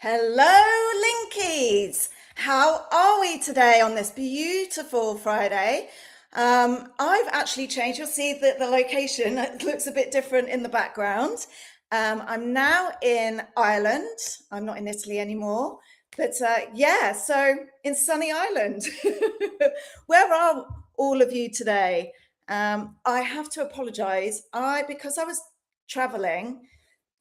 Hello, Linkies. How are we today on this beautiful Friday? I've actually changed. You'll see that the location looks a bit different in the background. I'm now in Ireland. I'm not in Italy anymore. But yeah, so in sunny Ireland. Where are all of you today? I have to apologize. Because I was traveling,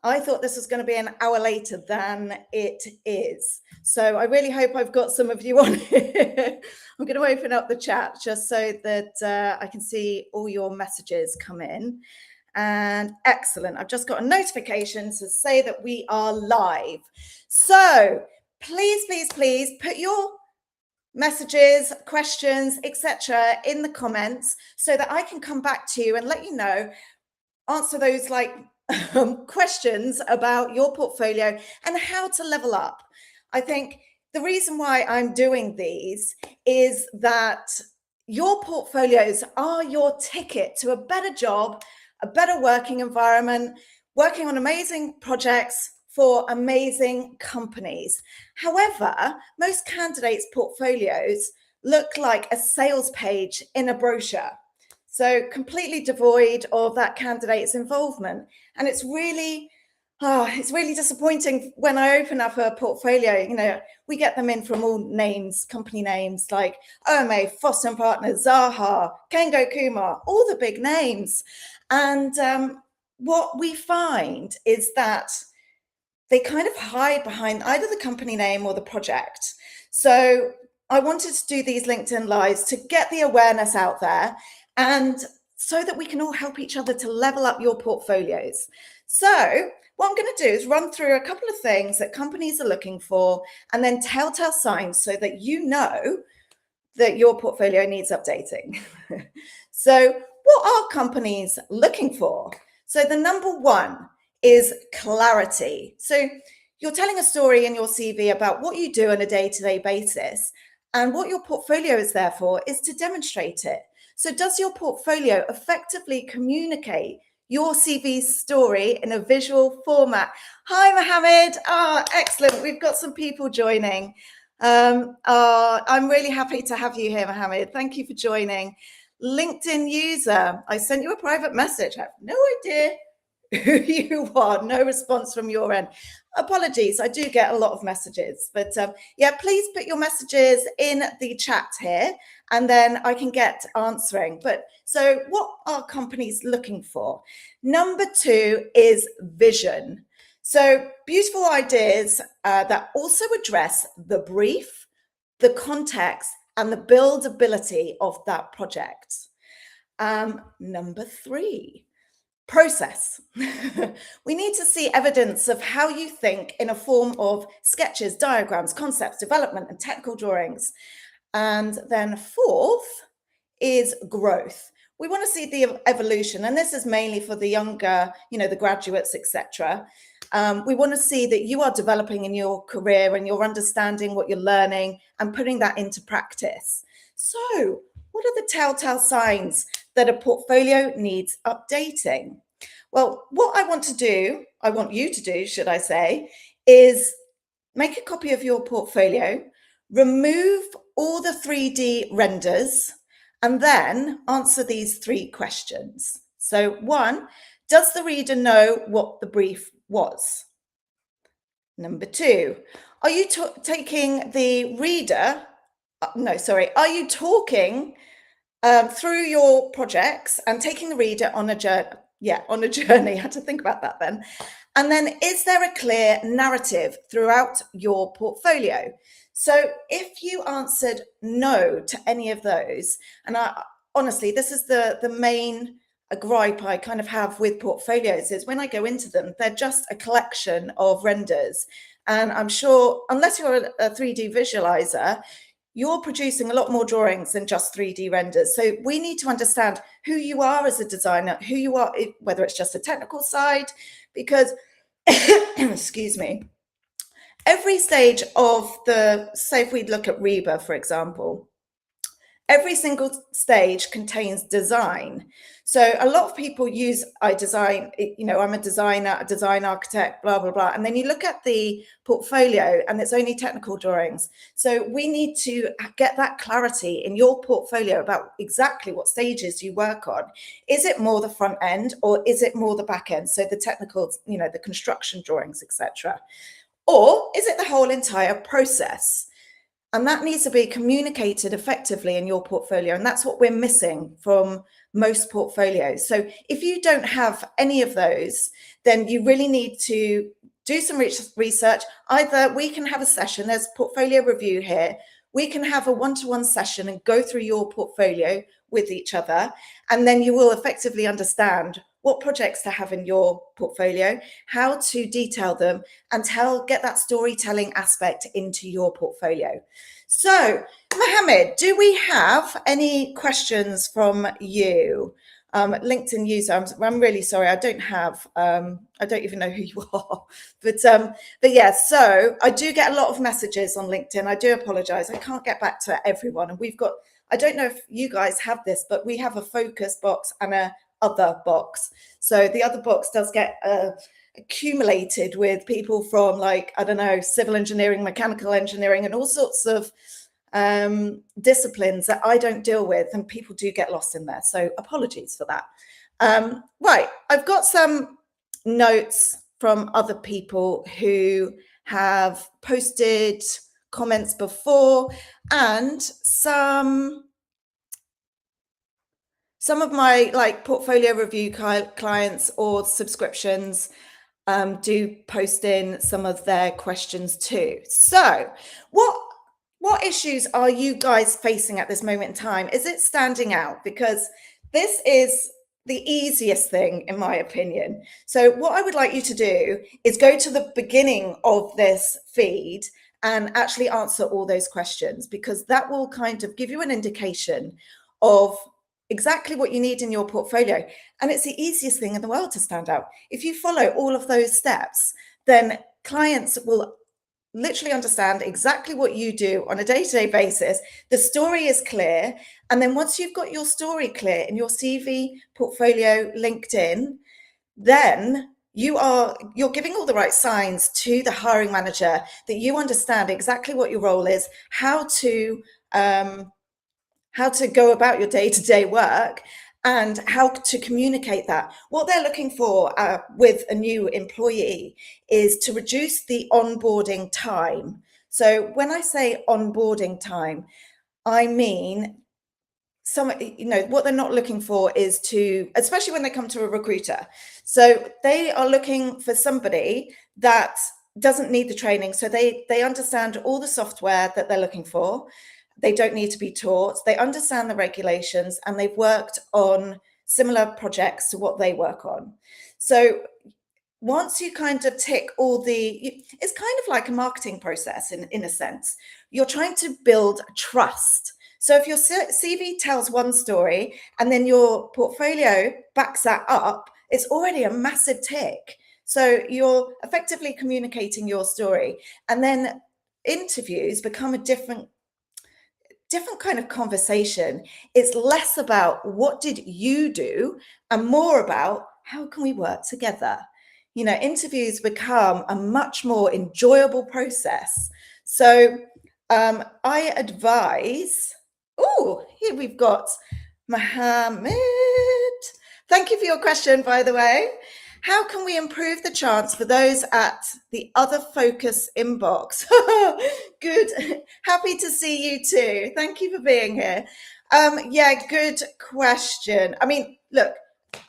I thought this was going to be an hour later than it is. So I really hope I've got some of you on here. I'm going to open up the chat just so that I can see all your messages come in. And excellent. I've just got a notification to say that we are live. So please, please, please put your messages, questions, etc. in the comments so that I can come back to you and let you know, answer those questions about your portfolio and how to level up. I think the reason why I'm doing these is that your portfolios are your ticket to a better job, a better working environment, working on amazing projects for amazing companies. However, most candidates' portfolios look like a sales page in a brochure. So completely devoid of that candidate's involvement. And it's really disappointing when I open up a portfolio. You know, we get them in from all names, company names like OMA, Foster and Partners, Zaha, Kengo Kumar, all the big names. And what we find is that they kind of hide behind either the company name or the project. So I wanted to do these LinkedIn Lives to get the awareness out there and so that we can all help each other to level up your portfolios. So what I'm going to do is run through a couple of things that companies are looking for and then telltale signs so that you know that your portfolio needs updating. So what are companies looking for? So the number one is clarity. So you're telling a story in your CV about what you do on a day-to-day basis, and what your portfolio is there for is to demonstrate it. So does your portfolio effectively communicate your CV story in a visual format? Hi, Mohammed. Excellent. We've got some people joining. I'm really happy to have you here, Mohammed. Thank you for joining. LinkedIn user, I sent you a private message. I have no idea who you are. No response from your end. Apologies, I do get a lot of messages, but yeah, please put your messages in the chat here and then I can get answering. But so what are companies looking for? Number two is vision. So beautiful ideas that also address the brief, the context, and the buildability of that project. Number three, process. We need to see evidence of how you think in a form of sketches, diagrams, concepts, development, and technical drawings. And then fourth is growth. We want to see the evolution, and this is mainly for the younger, the graduates, etc. We want to see that you are developing in your career and you're understanding what you're learning and putting that into practice. So what are the telltale signs that a portfolio needs updating? Well, what I want you to do, should I say, is make a copy of your portfolio, remove all the 3D renders, and then answer these three questions. So one, does the reader know what the brief was? Number two, are you taking the reader? Are you talking through your projects and taking the reader on a journey? Yeah, on a journey. I had to think about that then. And then, is there a clear narrative throughout your portfolio? So if you answered no to any of those, and honestly, this is the main gripe I kind of have with portfolios, is when I go into them, they're just a collection of renders. And I'm sure, unless you're a 3D visualizer, you're producing a lot more drawings than just 3D renders. So we need to understand who you are as a designer, who you are, whether it's just a technical side, because, excuse me, every stage of say if we look at Reba, for example, Every single stage contains design. So a lot of people use I design, I'm a designer, a design architect, blah, blah, blah. And then you look at the portfolio and it's only technical drawings. So we need to get that clarity in your portfolio about exactly what stages you work on. Is it more the front end or is it more the back end? So the technical, the construction drawings, etc. Or is it the whole entire process? And that needs to be communicated effectively in your portfolio. And that's what we're missing from most portfolios. So if you don't have any of those, then you really need to do some research. Either we can have a session, there's portfolio review here. We can have a one-to-one session and go through your portfolio with each other. And then you will effectively understand what projects to have in your portfolio, how to detail them, and get that storytelling aspect into your portfolio. So, Mohammed, do we have any questions from you? LinkedIn user, I'm really sorry, I don't even know who you are, but yeah, so I do get a lot of messages on LinkedIn. I do apologize, I can't get back to everyone, and we've got, I don't know if you guys have this, but we have a focus box and a other box. So the other box does get accumulated with people from, like, I don't know, civil engineering, mechanical engineering, and all sorts of disciplines that I don't deal with, and people do get lost in there. So apologies for that. Right, I've got some notes from other people who have posted comments before, and some of my portfolio review clients or subscriptions do post in some of their questions too. So what issues are you guys facing at this moment in time? Is it standing out? Because this is the easiest thing, in my opinion. So what I would like you to do is go to the beginning of this feed and actually answer all those questions, because that will kind of give you an indication of exactly what you need in your portfolio. And it's the easiest thing in the world to stand out. If you follow all of those steps, then clients will literally understand exactly what you do on a day-to-day basis. The story is clear. And then once you've got your story clear in your CV, portfolio, LinkedIn, then you're giving all the right signs to the hiring manager that you understand exactly what your role is, how to go about your day-to-day work, and how to communicate that. What they're looking for with a new employee is to reduce the onboarding time. So when I say onboarding time, I mean what they're not looking for is to, especially when they come to a recruiter. So they are looking for somebody that doesn't need the training. So they understand all the software that they're looking for. They don't need to be taught. They understand the regulations, and they've worked on similar projects to what they work on. So once you kind of tick all it's kind of like a marketing process in a sense. You're trying to build trust. So if your CV tells one story and then your portfolio backs that up, it's already a massive tick. So you're effectively communicating your story, and then interviews become a different kind of conversation. It's less about what did you do and more about how can we work together. Interviews become a much more enjoyable process. So I advise, here we've got Mohammed. Thank you for your question, by the way. How can we improve the chance for those at the other focus inbox? Good. Happy to see you too. Thank you for being here. Yeah, good question. I mean, look,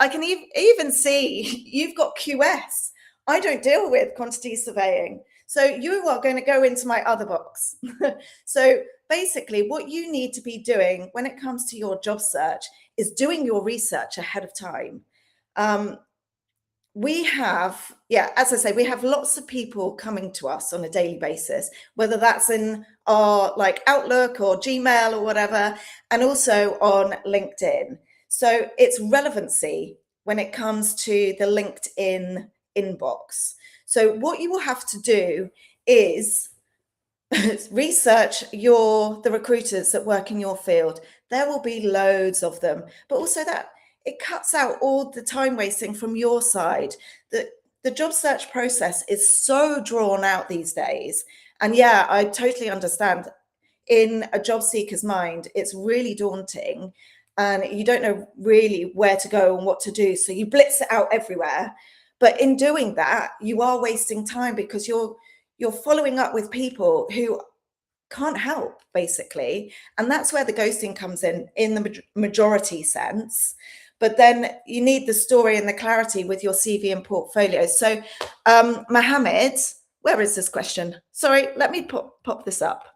I can even see you've got QS. I don't deal with quantity surveying. So you are going to go into my other box. So basically what you need to be doing when it comes to your job search is doing your research ahead of time. We have, as I say, we have lots of people coming to us on a daily basis, whether that's in our Outlook or Gmail or whatever, and also on LinkedIn. So it's relevancy when it comes to the LinkedIn inbox. So what you will have to do is research the recruiters that work in your field. There will be loads of them, but also that it cuts out all the time wasting from your side. The job search process is so drawn out these days. And yeah, I totally understand. In a job seeker's mind, it's really daunting and you don't know really where to go and what to do. So you blitz it out everywhere. But in doing that, you are wasting time because you're following up with people who can't help, basically. And that's where the ghosting comes in the majority sense. But then you need the story and the clarity with your CV and portfolio. So Mohammed, where is this question? Sorry, let me pop this up.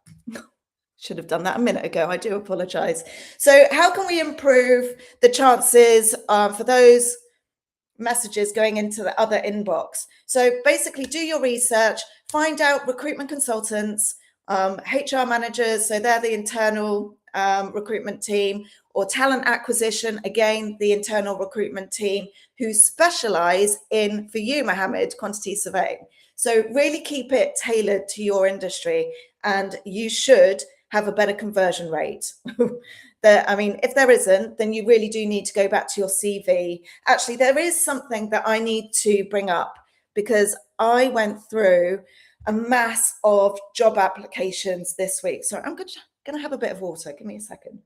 Should have done that a minute ago. I do apologize. So how can we improve the chances for those messages going into the other inbox? So basically do your research, find out recruitment consultants, HR managers, so they're the internal recruitment team, or talent acquisition, again, the internal recruitment team, who specialize in, for you, Mohammed, quantity surveying. So really keep it tailored to your industry, and you should have a better conversion rate. I mean, if there isn't, then you really do need to go back to your CV. Actually, there is something that I need to bring up because I went through a mass of job applications this week. So I'm going to have a bit of water. Give me a second.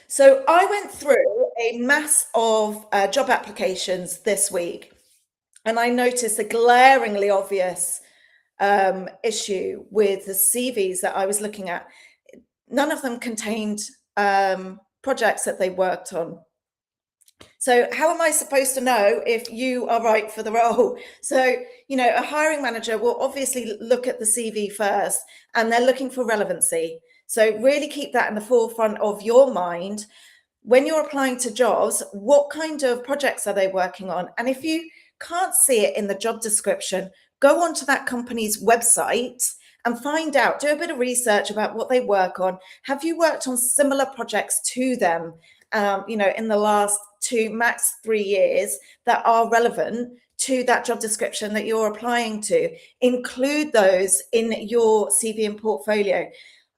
So I went through a mass of job applications this week, and I noticed a glaringly obvious issue with the CVs that I was looking at. None of them contained projects that they worked on. So how am I supposed to know if you are right for the role? So, a hiring manager will obviously look at the CV first, and they're looking for relevancy. So really keep that in the forefront of your mind. When you're applying to jobs, what kind of projects are they working on? And if you can't see it in the job description, go onto that company's website and find out, do a bit of research about what they work on. Have you worked on similar projects to them, in the last 2, max 3 years that are relevant to that job description that you're applying to? Include those in your CV and portfolio.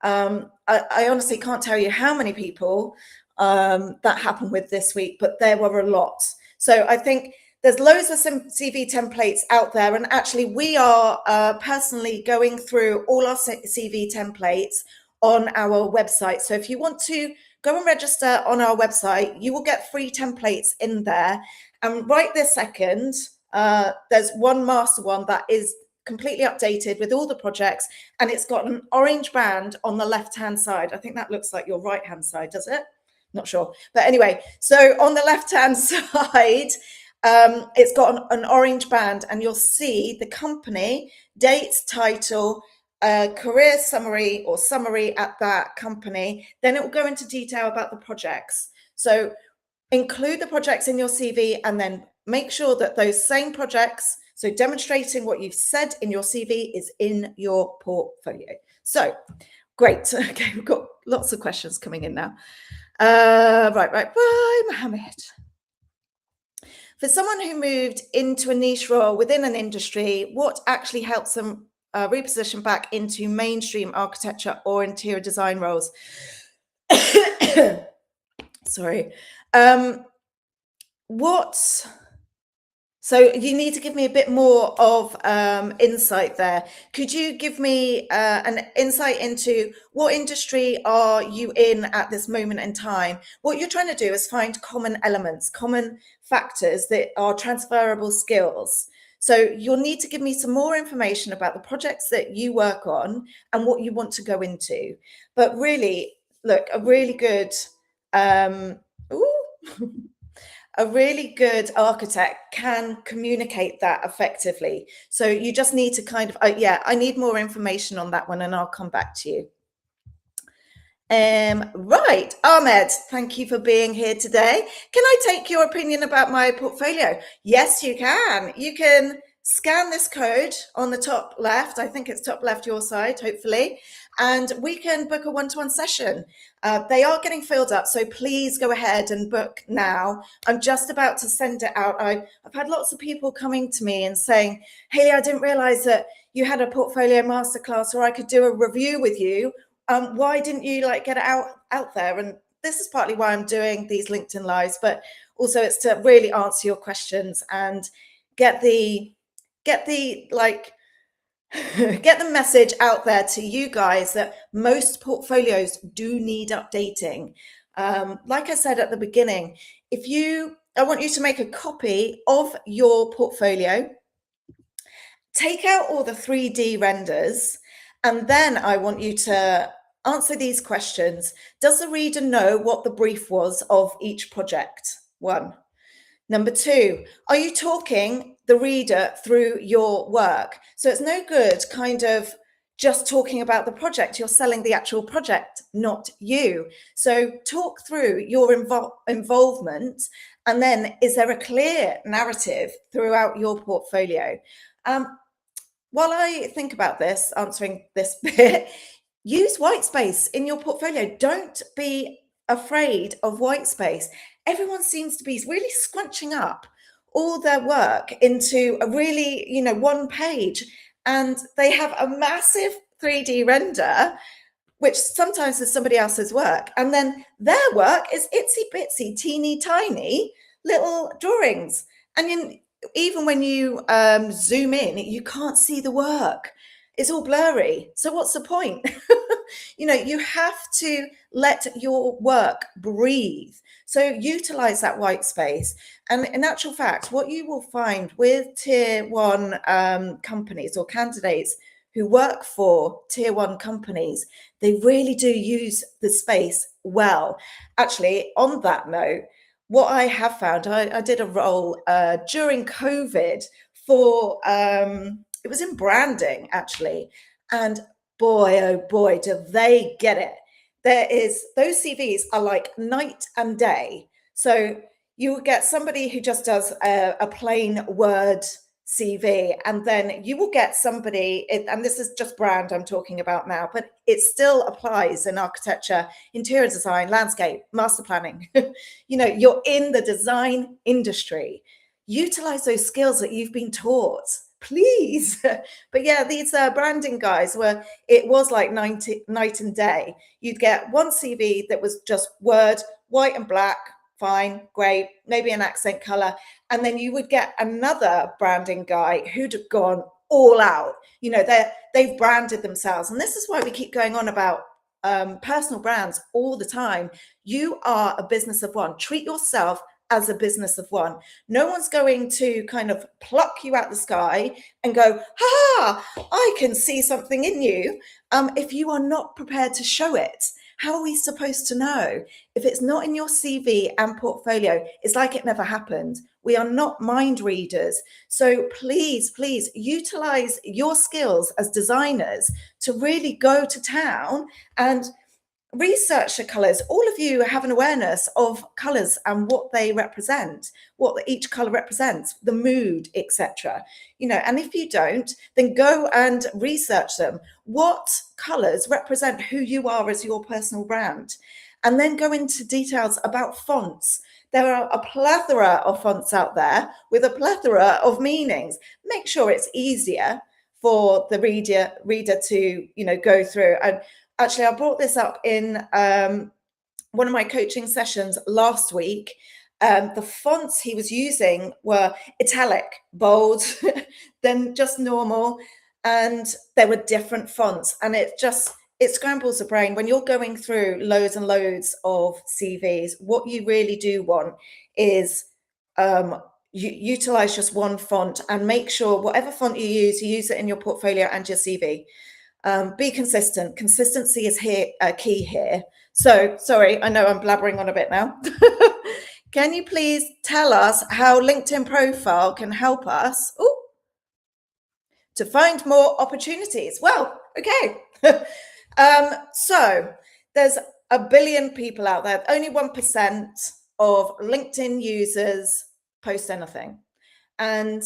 I honestly can't tell you how many people that happened with this week, but there were a lot. So I think there's loads of CV templates out there, and actually we are personally going through all our CV templates on our website. So if you want to go and register on our website, you will get free templates in there. And right this second, there's one master one that is completely updated with all the projects, and it's got an orange band on the left-hand side. I think that looks like your right-hand side, does it? Not sure. But anyway, so on the left-hand side, it's got an orange band, and you'll see the company, dates, title, career summary or summary at that company. Then it will go into detail about the projects. So include the projects in your CV, and then make sure that those same projects, so demonstrating what you've said in your CV, is in your portfolio. So great. Okay, we've got lots of questions coming in now. Right. Bye, Mohammed. For someone who moved into a niche role within an industry, what actually helps them reposition back into mainstream architecture or interior design roles? Sorry. So you need to give me a bit more of insight there. Could you give me an insight into what industry are you in at this moment in time? What you're trying to do is find common elements, common factors that are transferable skills. So you'll need to give me some more information about the projects that you work on and what you want to go into. But really, look, a really good a really good architect can communicate that effectively. So you just need to kind of, I need more information on that one, and I'll come back to you. Right, Ahmed, thank you for being here today. Can I take your opinion about my portfolio? Yes, you can. You can scan this code on the top left. I think it's top left your side, hopefully. and we can book a one-to-one session. They are getting filled up, so please go ahead and book now. I'm just about to send it out. I've had lots of people coming to me and saying, Hayley, I didn't realize that you had a portfolio masterclass, or I could do a review with you. Why didn't you get it out there? And this is partly why I'm doing these LinkedIn lives, but also it's to really answer your questions and get the get the message out there to you guys that most portfolios do need updating. Like I said at the beginning, I want you to make a copy of your portfolio, take out all the 3D renders, and then I want you to answer these questions. Does the reader know what the brief was of each project? 1. Number 2, are you talking the reader through your work? So it's no good kind of just talking about the project. You're selling the actual project, not you. So talk through your involvement, and then is there a clear narrative throughout your portfolio? While I think about this, answering this bit, use white space in your portfolio. Don't be afraid of white space. Everyone seems to be really scrunching up all their work into a really, one page, and they have a massive 3D render, which sometimes is somebody else's work. And then their work is itsy bitsy, teeny tiny little drawings. And even when you zoom in, you can't see the work. It's all blurry. So what's the point? You have to let your work breathe. So utilize that white space. And in actual fact, what you will find with tier 1 companies or candidates who work for tier 1 companies, they really do use the space well. Actually, on that note, what I have found, I did a role during COVID for, it was in branding actually. And boy, oh boy, do they get it. Those CVs are like night and day. So you will get somebody who just does a plain Word CV, and then you will get somebody, and this is just brand I'm talking about now, but it still applies in architecture, interior design, landscape, master planning. You're in the design industry. Utilize those skills that you've been taught, please. But yeah, these branding guys it was like night and day. You'd get one CV that was just Word, white and black, fine, great, maybe an accent color. And then you would get another branding guy who'd have gone all out. They've branded themselves. And this is why we keep going on about personal brands all the time. You are a business of one. Treat yourself as a business of one. No one's going to kind of pluck you out the sky and go, ha, I can see something in you. If you are not prepared to show it, how are we supposed to know? If it's not in your CV and portfolio, it's like it never happened. We are not mind readers. So please utilize your skills as designers to really go to town and research the colors. All of you have an awareness of colors and what they represent, what each color represents, the mood, etc. And if you don't, then go and research them. What colors represent who you are as your personal brand? And then go into details about fonts. There are a plethora of fonts out there with a plethora of meanings. Make sure it's easier for the reader to go through. And actually, I brought this up in one of my coaching sessions last week. The fonts he was using were italic, bold, then just normal. And there were different fonts. And it scrambles the brain. When you're going through loads and loads of CVs, what you really do want is utilize just one font, and make sure whatever font you use it in your portfolio and your CV. Be consistent. Consistency is key here. So, sorry, I know I'm blabbering on a bit now. Can you please tell us how LinkedIn profile can help us to find more opportunities? Well, okay. So there's a billion people out there. Only 1% of LinkedIn users post anything. And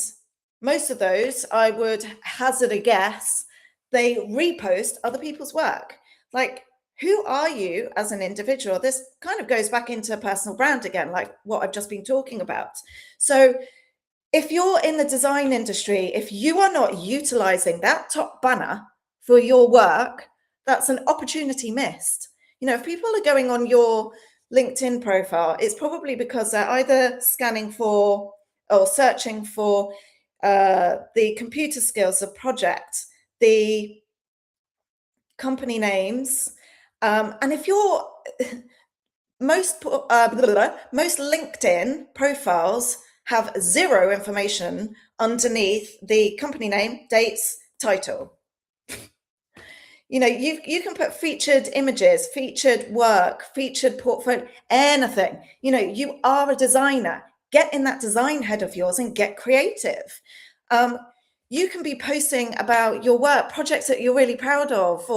most of those, I would hazard a guess, they repost other people's work. Like, who are you as an individual? This kind of goes back into personal brand again, like what I've just been talking about. So if you're in the design industry, if you are not utilizing that top banner for your work, that's an opportunity missed. You know, if people are going on your LinkedIn profile, it's probably because they're either scanning for or searching for the computer skills, the project, the company names. And if you're most LinkedIn profiles have zero information underneath the company name, dates, title. You know, you can put featured images, featured work, featured portfolio, anything. You know, you are a designer. Get in that design head of yours and get creative. You can be posting about your work, projects that you're really proud of,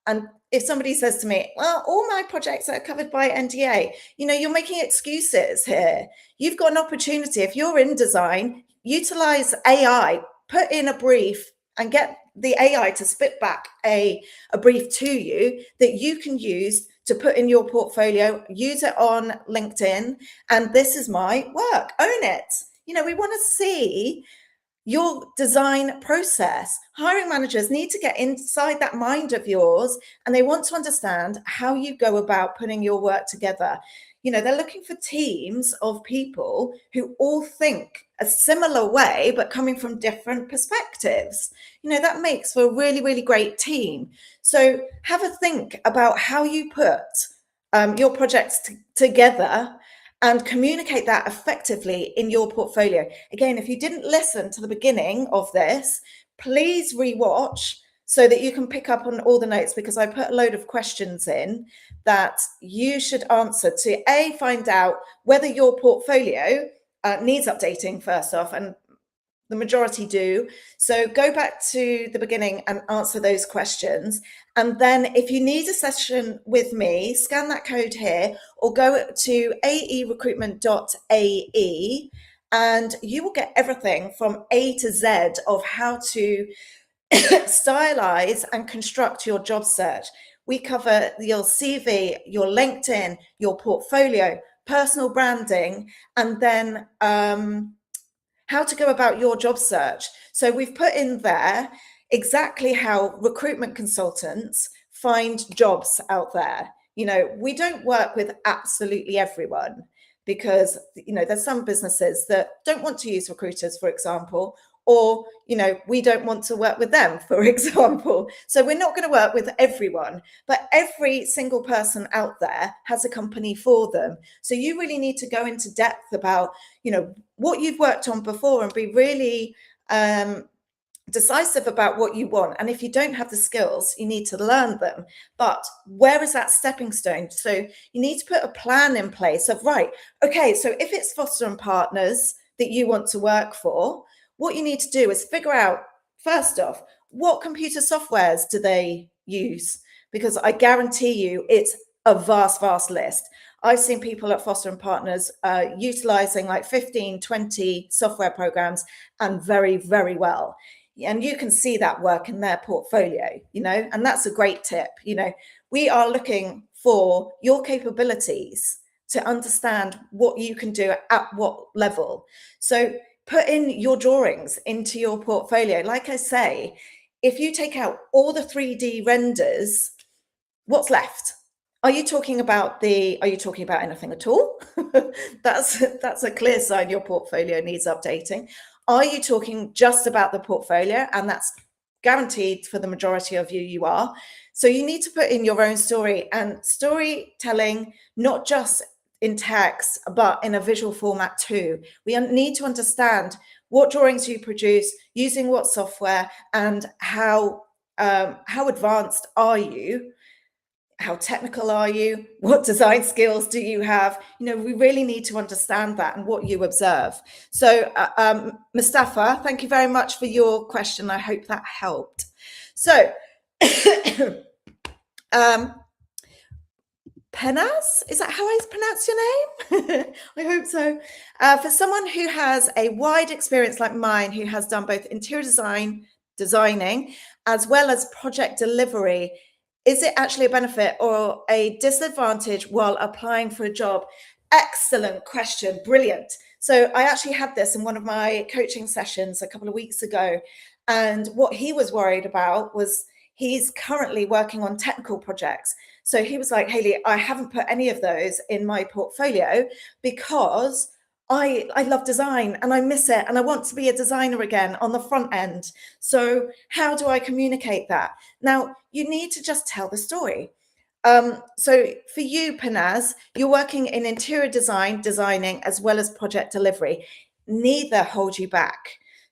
and if somebody says to me, well, all my projects are covered by NDA, you know, you're making excuses here. You've got an opportunity. If you're in design, utilize AI, put in a brief and get the AI to spit back a brief to you that you can use to put in your portfolio, use it on LinkedIn. And this is my work. Own it. You know, we want to see your design process. Hiring managers need to get inside that mind of yours, and they want to understand how you go about putting your work together. You know, they're looking for teams of people who all think a similar way, but coming from different perspectives. You know, that makes for a really, really great team. So have a think about how you put your projects together and communicate that effectively in your portfolio. Again, if you didn't listen to the beginning of this, please rewatch so that you can pick up on all the notes, because I put a load of questions in that you should answer to find out whether your portfolio needs updating first off, and the majority do. So go back to the beginning and answer those questions. And then if you need a session with me, scan that code here or go to aerecruitment.ae, and you will get everything from A to Z of how to stylize and construct your job search. We cover your CV, your LinkedIn, your portfolio, personal branding, and then how to go about your job search. So we've put in there exactly how recruitment consultants find jobs out there. You know, we don't work with absolutely everyone, because, you know, there's some businesses that don't want to use recruiters, for example, or, you know, we don't want to work with them, for example. So we're not going to work with everyone, but every single person out there has a company for them. So you really need to go into depth about, you know, what you've worked on before and be really decisive about what you want. And if you don't have the skills, you need to learn them. But where is that stepping stone? So you need to put a plan in place of, right, okay, so if it's Foster and Partners that you want to work for, what you need to do is figure out, first off, what computer softwares do they use? Because I guarantee you it's a vast, vast list. I've seen people at Foster and Partners utilizing like 15, 20 software programs, and very, very well. And you can see that work in their portfolio, you know, and that's a great tip. You know, we are looking for your capabilities to understand what you can do at what level. So put in your drawings into your portfolio. Like I say, if you take out all the 3D renders, what's left? Are you talking about anything at all? That's a clear sign your portfolio needs updating. Are you talking just about the portfolio? And that's guaranteed for the majority of you are. So you need to put in your own story, and storytelling, not just in text, but in a visual format too. We need to understand what drawings you produce, using what software, and how advanced are you? How technical are you? What design skills do you have? You know, we really need to understand that and what you observe. So, Mustafa, thank you very much for your question. I hope that helped. So, Penaz, is that how I pronounce your name? I hope so. For someone who has a wide experience like mine, who has done both interior design, designing, as well as project delivery, is it actually a benefit or a disadvantage while applying for a job? Excellent question. Brilliant. So I actually had this in one of my coaching sessions a couple of weeks ago. And what he was worried about was he's currently working on technical projects. So he was like, Hayley, I haven't put any of those in my portfolio because I love design and I miss it and I want to be a designer again on the front end. So how do I communicate that? Now, you need to just tell the story. So for you, Panaz, you're working in interior design, designing, as well as project delivery. Neither hold you back.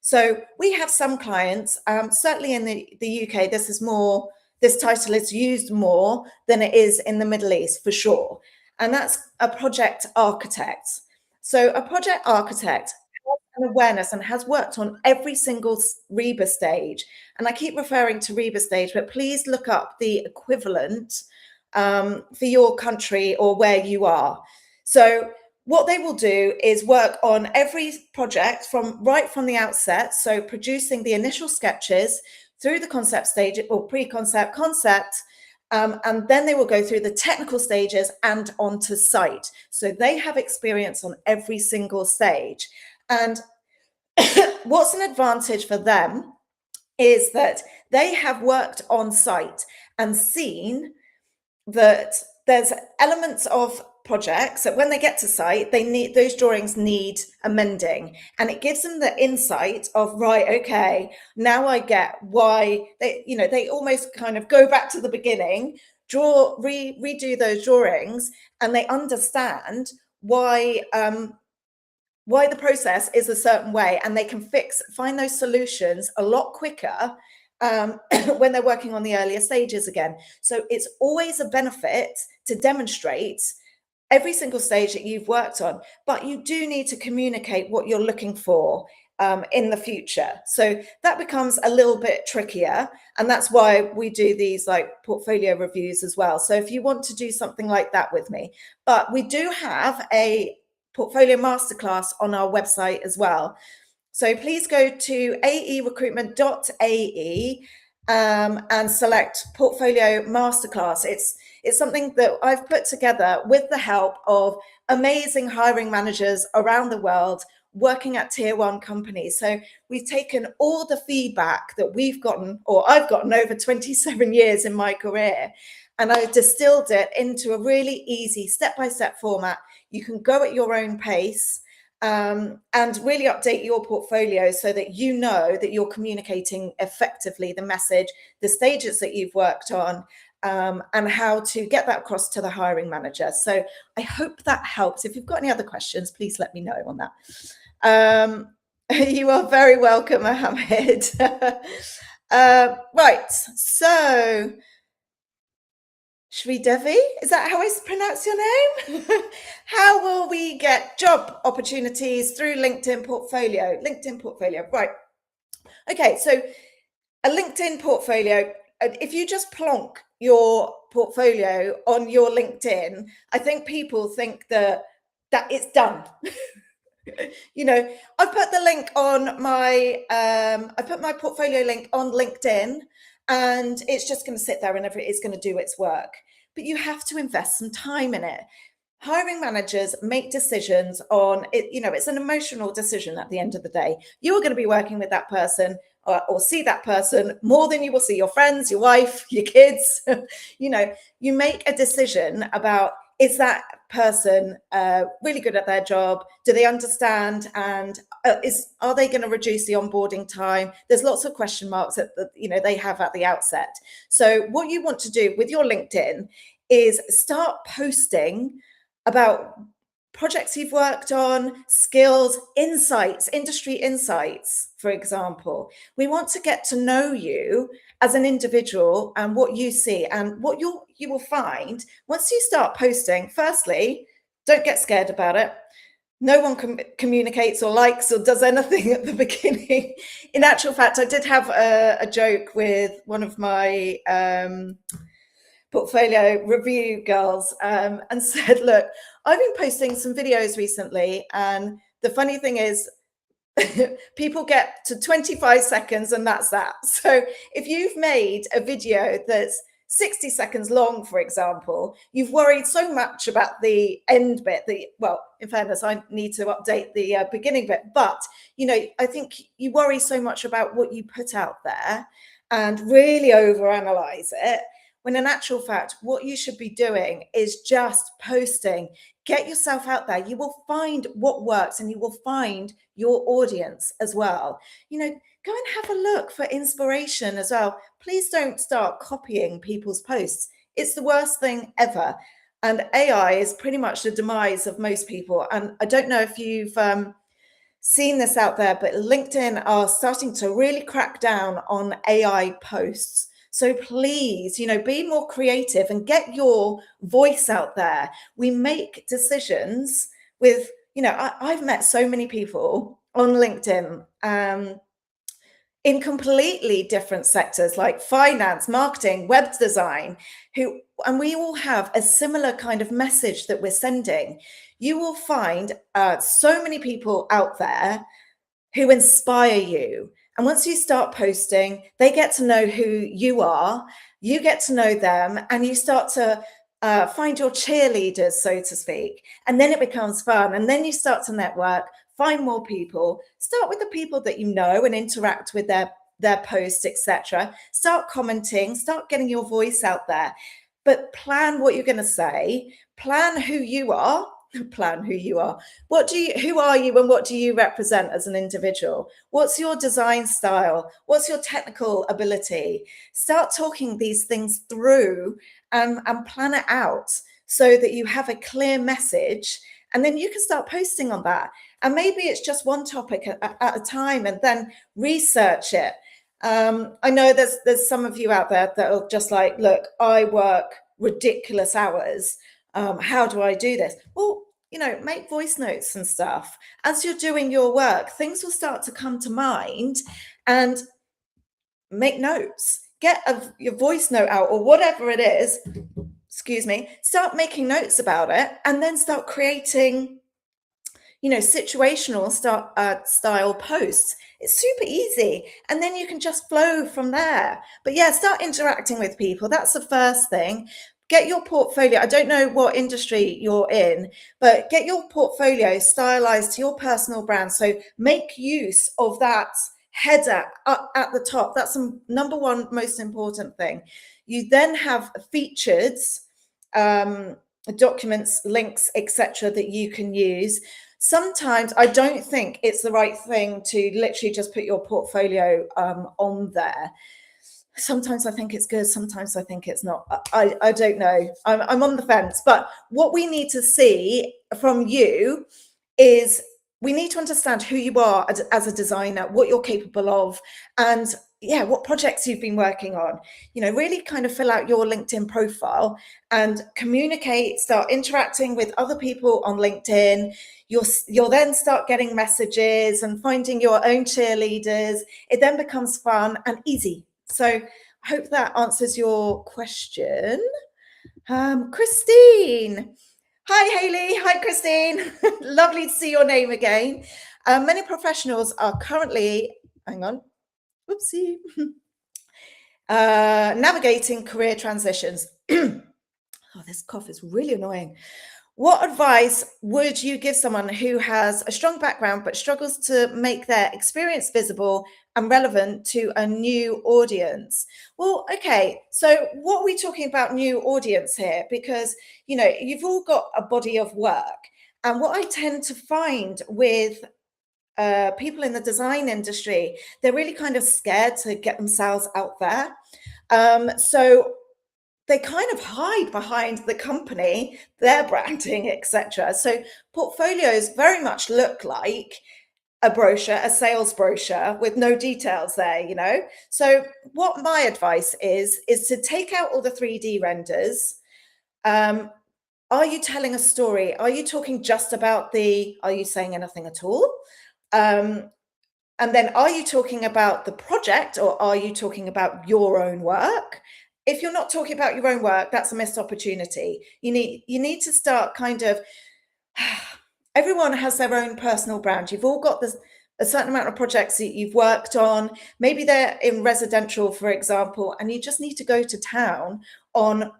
So we have some clients, certainly in the UK, this title is used more than it is in the Middle East, for sure. And that's a project architect. So a project architect has an awareness and has worked on every single REBA stage. And I keep referring to REBA stage, but please look up the equivalent for your country or where you are. So what they will do is work on every project right from the outset. So producing the initial sketches through the concept stage or pre-concept, concept, and then they will go through the technical stages and onto site. So they have experience on every single stage. And what's an advantage for them is that they have worked on site and seen that there's elements of projects that when they get to site, those drawings need amending, and it gives them the insight of, right, okay, now I get why they almost kind of go back to the beginning, redo those drawings, and they understand why the process is a certain way, and they can find those solutions a lot quicker when they're working on the earlier stages again. So it's always a benefit to demonstrate every single stage that you've worked on, but you do need to communicate what you're looking for in the future. So that becomes a little bit trickier, and that's why we do these like portfolio reviews as well. So if you want to do something like that with me, but we do have a portfolio masterclass on our website as well. So please go to aerecruitment.ae and select Portfolio Masterclass. It's something that I've put together with the help of amazing hiring managers around the world working at tier one companies. So we've taken all the feedback that we've gotten, or I've gotten over 27 years in my career, and I've distilled it into a really easy step-by-step format. You can go at your own pace and really update your portfolio so that you know that you're communicating effectively the message, the stages that you've worked on, and how to get that across to the hiring manager. So I hope that helps. If you've got any other questions, please let me know on that. You are very welcome, Mohammed. Right, so Shri Devi, is that how I pronounce your name? How will we get job opportunities through LinkedIn portfolio? LinkedIn portfolio, right. Okay, so a LinkedIn portfolio, if you just plonk your portfolio on your LinkedIn, I think people think that it's done. I've put the link on I put my portfolio link on LinkedIn, and it's just going to sit there and it's going to do its work. But you have to invest some time in it. Hiring managers make decisions on it. It's an emotional decision at the end of the day. You're going to be working with that person or see that person more than you will see your friends, your wife, your kids. You make a decision about, is that person really good at their job? Do they understand? And are they going to reduce the onboarding time? There's lots of question marks that they have at the outset. So what you want to do with your LinkedIn is start posting about projects you've worked on, skills, insights, industry insights, for example. We want to get to know you as an individual and what you see, and what you will find once you start posting. Firstly, don't get scared about it. No one communicates or likes or does anything at the beginning. In actual fact, I did have a joke with one of my portfolio review girls and said, look, I've been posting some videos recently, and the funny thing is people get to 25 seconds and that's that. So if you've made a video that's 60 seconds long, for example, you've worried so much about the end bit well, in fairness, I need to update the beginning bit, but I think you worry so much about what you put out there and really overanalyze it, when in actual fact, what you should be doing is just posting. Get yourself out there. You will find what works and you will find your audience as well. Go and have a look for inspiration as well. Please don't start copying people's posts. It's the worst thing ever. And AI is pretty much the demise of most people. And I don't know if you've seen this out there, but LinkedIn are starting to really crack down on AI posts. So please, be more creative and get your voice out there. We make decisions with, I've met so many people on LinkedIn in completely different sectors like finance, marketing, web design, and we all have a similar kind of message that we're sending. You will find so many people out there who inspire you. And once you start posting, they get to know who you are, you get to know them, and you start to find your cheerleaders, so to speak. And then it becomes fun. And then you start to network, find more people, start with the people that you know and interact with their posts, etc. Start commenting, start getting your voice out there. But plan what you're going to say, plan who you are. Plan who you are. Who are you and what do you represent as an individual? What's your design style? What's your technical ability? Start talking these things through and plan it out so that you have a clear message, and then you can start posting on that. And maybe it's just one topic at a time, and then research it. I know there's some of you out there that are just like, look, I work ridiculous hours. How do I do this? Well, make voice notes and stuff. As you're doing your work, things will start to come to mind, and make notes. Get your voice note out or whatever it is. Excuse me. Start making notes about it, and then start creating, situational style posts. It's super easy, and then you can just flow from there. But yeah, start interacting with people. That's the first thing. Get your portfolio. I don't know what industry you're in, but get your portfolio stylized to your personal brand. So make use of that header up at the top. That's the number one most important thing. You then have featured documents, links, etc. that you can use. Sometimes I don't think it's the right thing to literally just put your portfolio on there. Sometimes I think it's good, sometimes I think it's not. I don't know. I'm on the fence. But what we need to see from you is, we need to understand who you are as a designer, what you're capable of, and what projects you've been working on. Really kind of fill out your LinkedIn profile and communicate, start interacting with other people on LinkedIn. You'll then start getting messages and finding your own cheerleaders. It then becomes fun and easy. So I hope that answers your question. Christine. Hi, Hayley. Hi, Christine. Lovely to see your name again. Many professionals are currently, navigating career transitions. Oh, this cough is really annoying. What advice would you give someone who has a strong background but struggles to make their experience visible and relevant to a new audience? Well, okay, so what are we talking about new audience here? Because, you've all got a body of work. And what I tend to find with people in the design industry, they're really kind of scared to get themselves out there. So they kind of hide behind the company, their branding, etc. So portfolios very much look like a brochure, a sales brochure with no details there. So what my advice is to take out all the 3D renders. Are you telling a story? Are you talking just about are you saying anything at all? And then are you talking about the project, or are you talking about your own work? If you're not talking about your own work, that's a missed opportunity. You need to start kind of, everyone has their own personal brand. You've all got a certain amount of projects that you've worked on. Maybe they're in residential, for example, and you just need to go to town on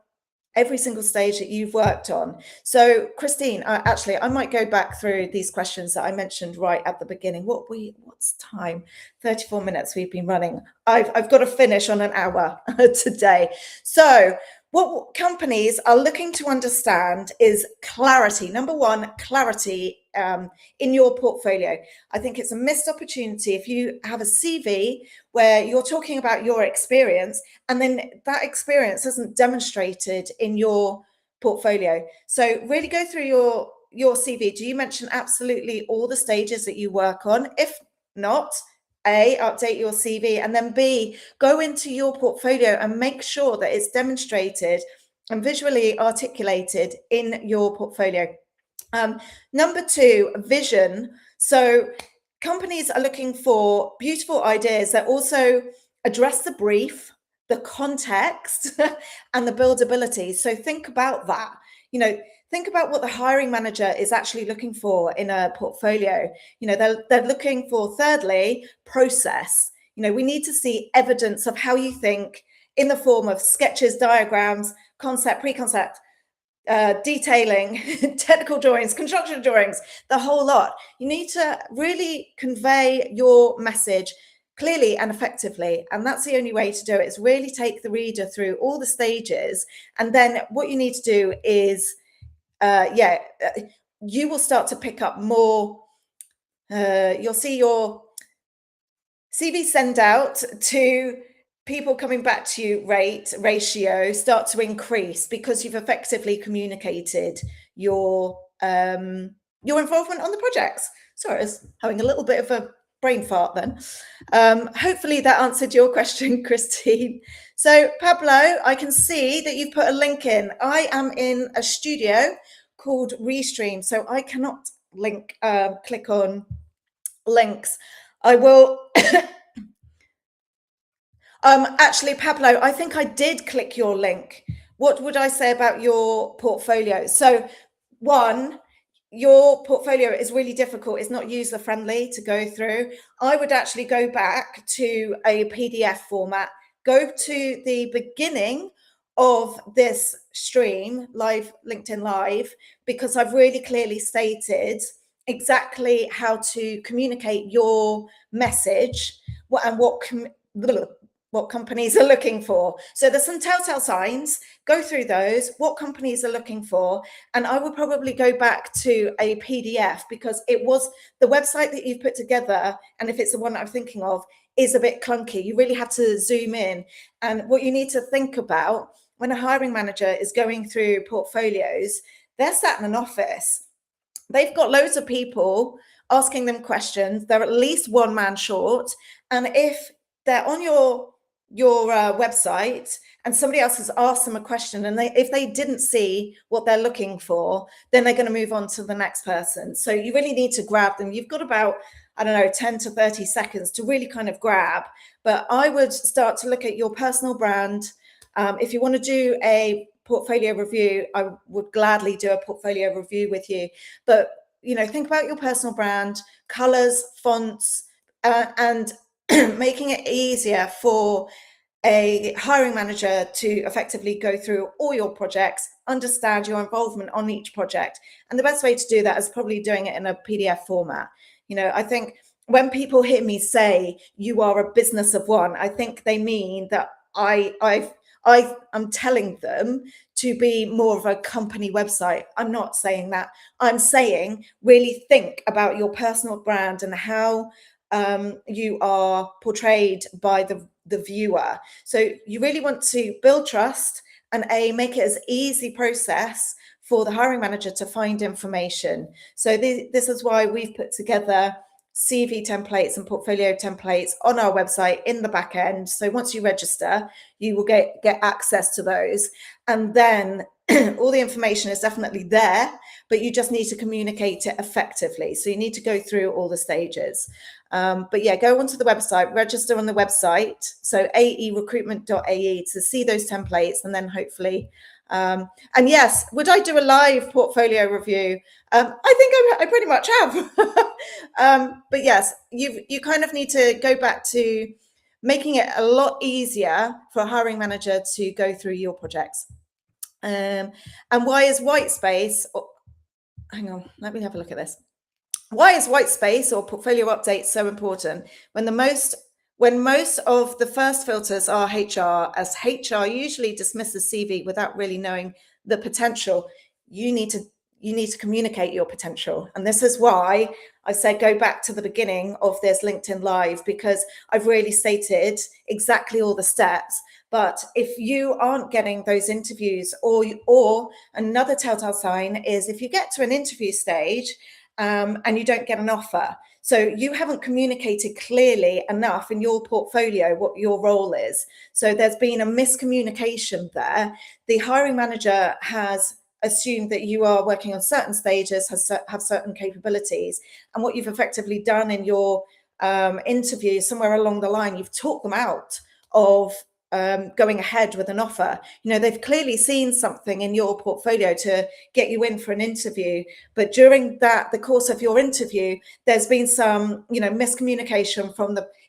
every single stage that you've worked on. So, Christine, actually, I might go back through these questions that I mentioned right at the beginning. What's time? 34 minutes we've been running. I've got to finish on an hour today. So, what companies are looking to understand is clarity. Number one, clarity in your portfolio. I think it's a missed opportunity if you have a CV where you're talking about your experience and then that experience isn't demonstrated in your portfolio. So really go through your CV. Do you mention absolutely all the stages that you work on? If not, A, update your CV, and then B, go into your portfolio and make sure that it's demonstrated and visually articulated in your portfolio. Number two, vision. So companies are looking for beautiful ideas that also address the brief, the context, and the buildability. So think about that. Think about what the hiring manager is actually looking for in a portfolio. They're looking for, thirdly, process. We need to see evidence of how you think in the form of sketches, diagrams, concept, pre-concept, detailing, technical drawings, construction drawings, the whole lot. You need to really convey your message clearly and effectively. And that's the only way to do it, is really take the reader through all the stages. And then what you need to do is, you will start to pick up more. You'll see your CV send out to people coming back to you ratio start to increase because you've effectively communicated your involvement on the projects. Sorry, I was having a little bit of a brain fart then. Hopefully that answered your question, Christine. So Pablo, I can see that you've put a link in. I am in a studio called Restream, so I cannot click on links. I will actually, Pablo, I think I did click your link. What would I say about your portfolio? So, one, your portfolio is really difficult. It's not user friendly to go through. I would actually go back to a PDF format, go to the beginning of this stream, live LinkedIn Live, because I've really clearly stated exactly how to communicate your message and what companies are looking for. So there's some telltale signs. Go through those, what companies are looking for. And I would probably go back to a PDF because it was the website that you've put together. And if it's the one that I'm thinking of, is a bit clunky. You really have to zoom in. And what you need to think about when a hiring manager is going through portfolios, they're sat in an office. They've got loads of people asking them questions. They're at least one man short. And if they're on your website and somebody else has asked them a question and if they didn't see what they're looking for, then they're going to move on to the next person. So you really need to grab them. You've got about, 10 to 30 seconds to really kind of grab. But I would start to look at your personal brand. If you want to do a portfolio review, I would gladly do a portfolio review with you. But, think about your personal brand, colors, fonts, and making it easier for a hiring manager to effectively go through all your projects, understand your involvement on each project. And the best way to do that is probably doing it in a PDF format. I think when people hear me say you are a business of one, I think they mean that I'm telling them to be more of a company website. I'm not saying that. I'm saying really think about your personal brand and how you are portrayed by the viewer. So you really want to build trust and make it as easy process for the hiring manager to find information. So this is why we've put together CV templates and portfolio templates on our website in the back end. So once you register, you will get access to those. And then all the information is definitely there, but you just need to communicate it effectively. So you need to go through all the stages. But yeah, go onto the website, register on the website. So aerecruitment.ae to see those templates. And then hopefully And yes, would I do a live portfolio review? I think I pretty much have. But yes, you kind of need to go back to making it a lot easier for a hiring manager to go through your projects. And why is white space? Hang on, let me have a look at this. Why is white space or portfolio update so important when most of the first filters are HR, as HR usually dismisses CV without really knowing the potential? You need to communicate your potential. And this is why I said go back to the beginning of this LinkedIn Live, because I've really stated exactly all the steps. But if you aren't getting those interviews, or another telltale sign is if you get to an interview stage and you don't get an offer. So you haven't communicated clearly enough in your portfolio what your role is. So there's been a miscommunication there. The hiring manager has assumed that you are working on certain stages, have certain capabilities. And what you've effectively done in your interview, somewhere along the line, you've talked them out of going ahead with an offer. They've clearly seen something in your portfolio to get you in for an interview, but during the course of your interview, there's been some miscommunication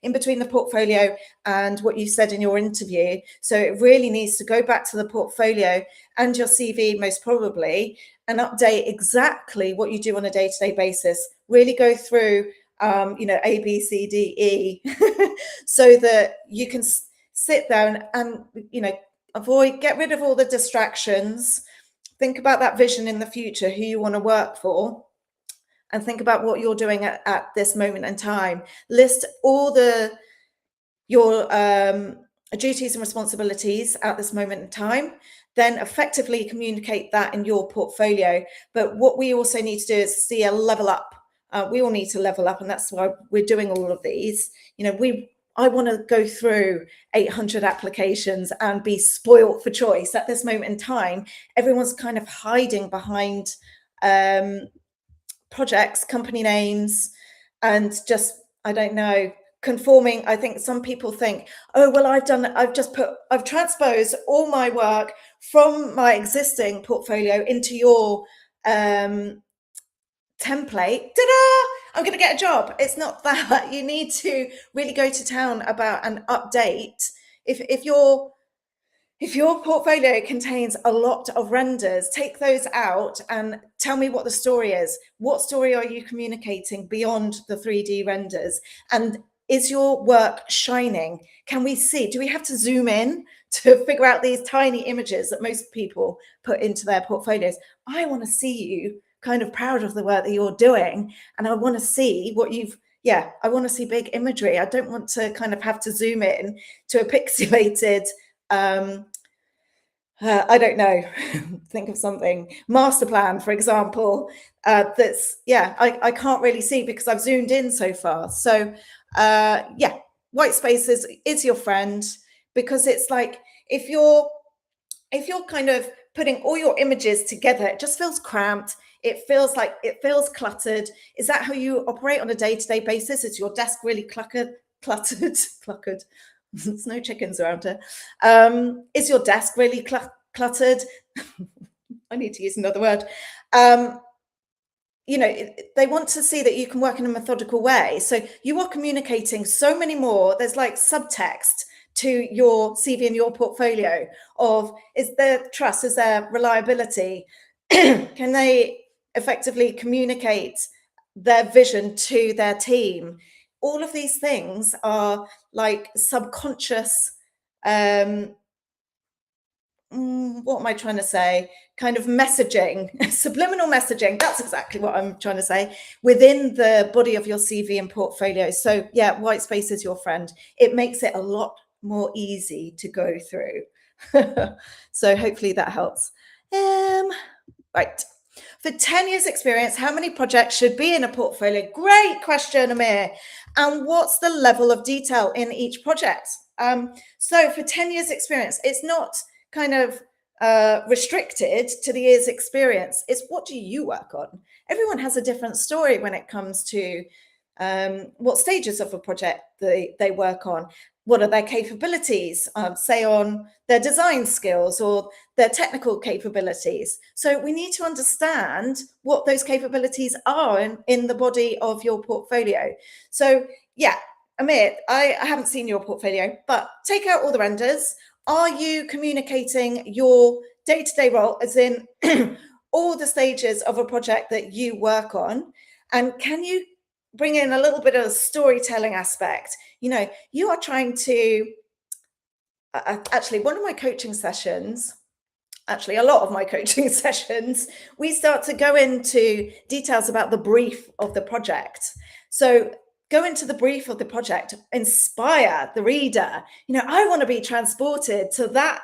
in between the portfolio and what you said in your interview. So it really needs to go back to the portfolio and your CV, most probably, and update exactly what you do on a day-to-day basis. Really go through A, B, C, D, E so that you can sit there and get rid of all the distractions. Think about that vision in the future, who you want to work for, and think about what you're doing at this moment in time. List all your duties and responsibilities at this moment in time, then effectively communicate that in your portfolio. But what we also need to do is see a level up. We all need to level up, and that's why we're doing all of these. I want to go through 800 applications and be spoilt for choice. At this moment in time, everyone's kind of hiding behind projects, company names, and just, I don't know, conforming. I think some people think, oh, well, I've transposed all my work from my existing portfolio into your template. Ta-da! I'm going to get a job. It's not that. You need to really go to town about an update. If your portfolio contains a lot of renders, take those out and tell me what the story is. What story are you communicating beyond the 3D renders? And is your work shining? Can we see? Do we have to zoom in to figure out these tiny images that most people put into their portfolios? I want to see you kind of proud of the work that you're doing, and I want to see I want to see big imagery. I don't want to kind of have to zoom in to a pixelated I don't know, think of something, master plan, for example, I can't really see because I've zoomed in so far. So white space is your friend, because it's like if you're kind of putting all your images together, it just feels cramped. It feels cluttered. Is that how you operate on a day-to-day basis? Is your desk really cluttered? There's no chickens around here. Is your desk really cluttered? I need to use another word. They want to see that you can work in a methodical way. So you are communicating so many more. There's like subtext to your CV and your portfolio of, is there trust? Is there reliability? Can they effectively communicate their vision to their team? All of these things are like subconscious, what am I trying to say? Kind of messaging, subliminal messaging. That's exactly what I'm trying to say, within the body of your CV and portfolio. So yeah, white space is your friend. It makes it a lot more easy to go through. So hopefully that helps. Right. For 10 years experience, how many projects should be in a portfolio? Great question, Amir. And what's the level of detail in each project? So for 10 years experience, it's not kind of restricted to the year's experience. It's what do you work on? Everyone has a different story when it comes to what stages of a project they work on. what are their capabilities, say on their design skills or their technical capabilities. So we need to understand what those capabilities are in the body of your portfolio. So yeah, Amit, I haven't seen your portfolio, but take out all the renders. Are you communicating your day-to-day role, as in all the stages of a project that you work on? And can you bring in a little bit of a storytelling aspect? You know, you are trying to actually, one of my coaching sessions, actually a lot of my coaching sessions, we start to go into details about the brief of the project. So go into the brief of the project, inspire the reader. You know, I want to be transported to that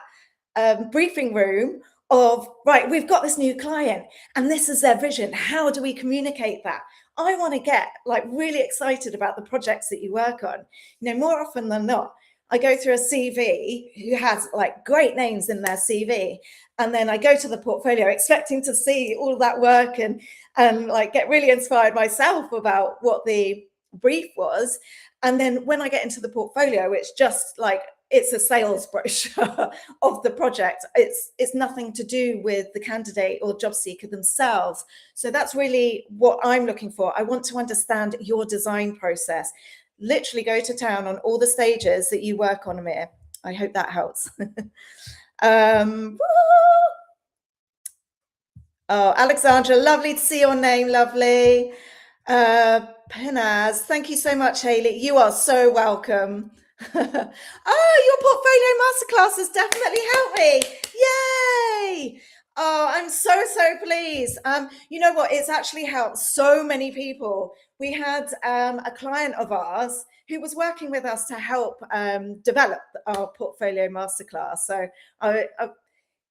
briefing room of, right, we've got this new client and this is their vision. How do we communicate that? I want to get like really excited about the projects that you work on. You know, more often than not, I go through a CV who has like great names in their CV, and then I go to the portfolio expecting to see all that work and like get really inspired myself about what the brief was. And then when I get into the portfolio, it's just like, it's a sales brochure of the project. It's nothing to do with the candidate or job seeker themselves. So that's really what I'm looking for. I want to understand your design process. Literally go to town on all the stages that you work on, Amir. I hope that helps. Oh, Alexandra, lovely to see your name, lovely. Penaz, thank you so much, Hayley. You are so welcome. Your portfolio masterclass has definitely helped me. Yay! Oh, I'm so pleased. You know what? It's actually helped so many people. We had a client of ours who was working with us to help develop our portfolio masterclass. So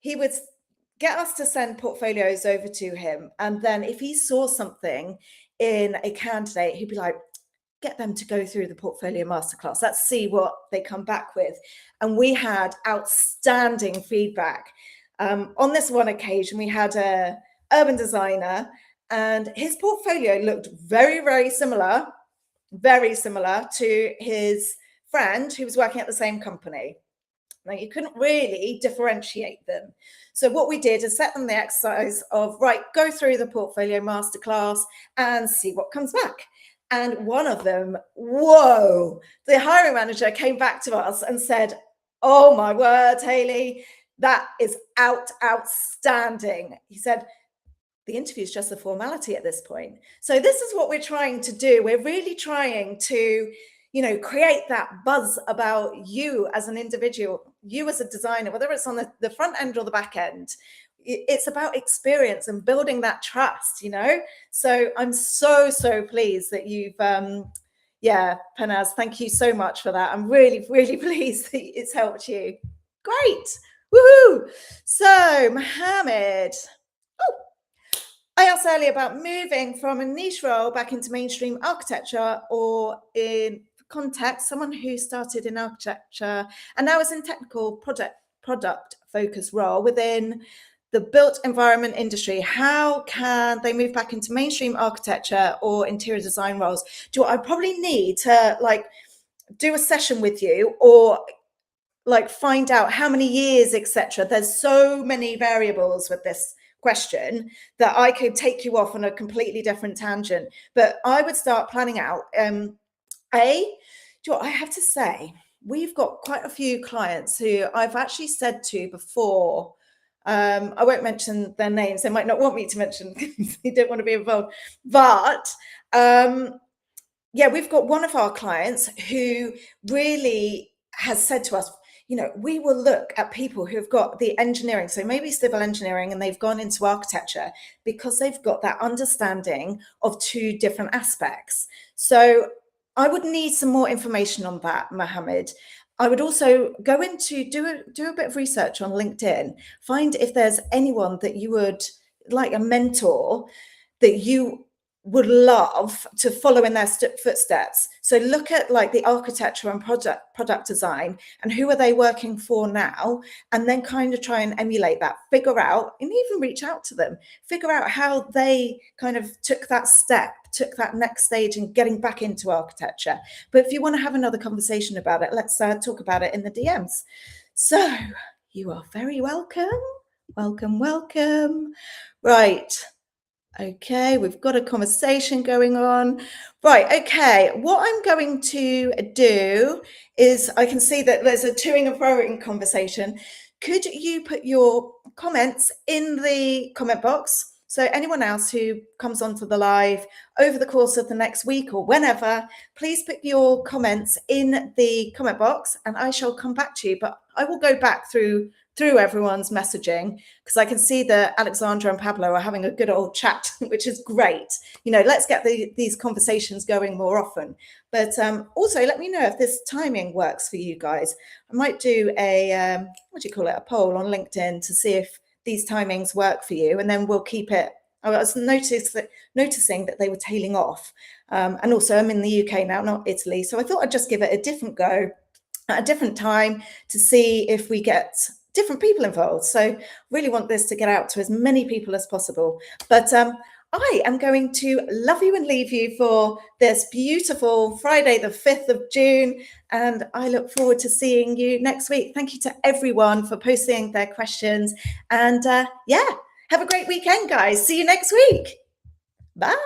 he would get us to send portfolios over to him, and then if he saw something in a candidate, he'd be like, get them to go through the portfolio masterclass. Let's see what they come back with. And we had outstanding feedback. On this one occasion, we had a urban designer, and his portfolio looked very similar to his friend who was working at the same company. Now, you couldn't really differentiate them. So what we did is set them the exercise of, right, go through the portfolio masterclass and see what comes back. And one of them, whoa, the hiring manager came back to us and said, oh my word, Hayley, that is outstanding. He said, the interview is just a formality at this point. So this is what we're trying to do. We're really trying to, you know, create that buzz about you as an individual, you as a designer, whether it's on the front end or the back end. It's about experience and building that trust, you know? So I'm so pleased that you've, yeah, Penaz, thank you so much for that. I'm really pleased that it's helped you. Great, woohoo. So Mohammed, I asked earlier about moving from a niche role back into mainstream architecture, or in context, someone who started in architecture and now is in technical product focused role within the built environment industry. How can they move back into mainstream architecture or interior design roles? Do I probably need to like do a session with you, or like find out how many years, etc.? There's so many variables with this question that I could take you off on a completely different tangent, but I would start planning out. I have to say, we've got quite a few clients who I've actually said to before, I won't mention their names, they might not want me to mention because they don't want to be involved, but yeah, we've got one of our clients who really has said to us, you know, we will look at people who've got the engineering, so maybe civil engineering, and they've gone into architecture because they've got that understanding of two different aspects. So I would need some more information on that, Mohammed. I would also go into, do a bit of research on LinkedIn, find if there's anyone that you would like, a mentor that you would love to follow in their footsteps. So look at like the architecture and product design, and who are they working for now, and then kind of try and emulate that, figure out, and even reach out to them, figure out how they kind of took that step took that next stage in getting back into architecture. But if you want to have another conversation about it, let's talk about it in the DMs. So you are very welcome. Welcome, welcome. Right. Okay, we've got a conversation going on. Right, okay, what I'm going to do is, I can see that there's a toing and froing conversation. Could you put your comments in the comment box? So anyone else who comes onto the live over the course of the next week or whenever, please put your comments in the comment box and I shall come back to you. But I will go back through everyone's messaging, because I can see that Alexandra and Pablo are having a good old chat, which is great. Let's get these conversations going more often. But also let me know if this timing works for you guys. I might do a, a poll on LinkedIn to see if these timings work for you, and then we'll keep it. I was noticing that they were tailing off. And also I'm in the UK now, not Italy. So I thought I'd just give it a different go at a different time to see if we get different people involved. So really want this to get out to as many people as possible. But I am going to love you and leave you for this beautiful Friday, the 5th of June. And I look forward to seeing you next week. Thank you to everyone for posting their questions. And have a great weekend, guys. See you next week. Bye.